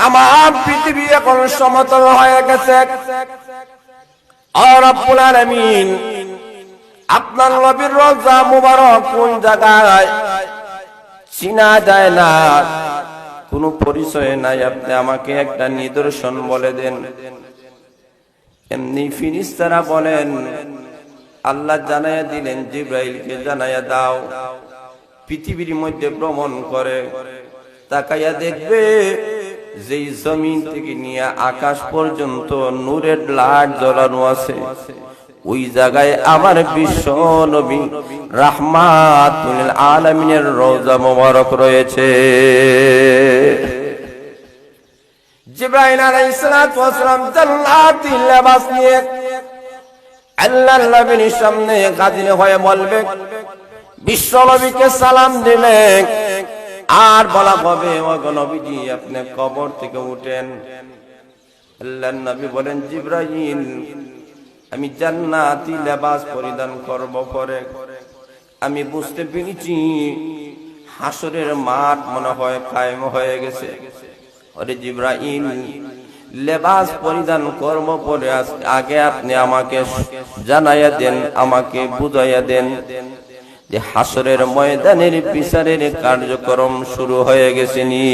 তামাম পৃথিবী এখন সমতল হয়ে গেছে। আর রব্বুল আলামিন আপনার নবীর রওজা মুবারক কোন জায়গায় চিনা যায় না, কোনো পরিচয় নাই, আপনি আমাকে একটা নিদর্শন বলে দেন। এমনি ফেরেশতারা বলেন, আল্লাহ জানায়া দিলেন জিবরাইলকে জানায়া দাও, পৃথিবীর মধ্যে ভ্রমণ করে তাকাইয়া দেখবে যেই জমিন থেকে নিয়ে আকাশ পর্যন্ত নূরের লাইট জ্বলানো আছে, ওই জায়গায় আমার বিশ্ব নবী রাহমাতুল আলামিনের রওজা মোবারক রয়েছে। জিবরাইল আলাইহিস সালাতু ওয়াস সালাম জান্নাতি লেবাস নিয়ে আল্লাহর নবীর সামনে হাজির হয়ে বলবে, বিশ্ব নবীকে সালাম দিবে, আর বলা হবে, ওগো নবীজি আপনি কবর থেকে উঠেন। আল্লাহর নবী বলেন, জিবরাইল আমি জান্নাতি লেবাস পরিধান করব, পরে আমি বুঝতে পেরেছি হাসরের মাঠ মনে হয় কায়েম হয়ে গেছে। ওরে জিবরাইল, লেবাস পরিধান করব পরে আগে আপনি আমাকে জানাইয়া দেন, আমাকে বুঝাইয়া দেন যে হাসরের ময়দানের বিচারের কার্যক্রম শুরু হয়ে গেছে নি।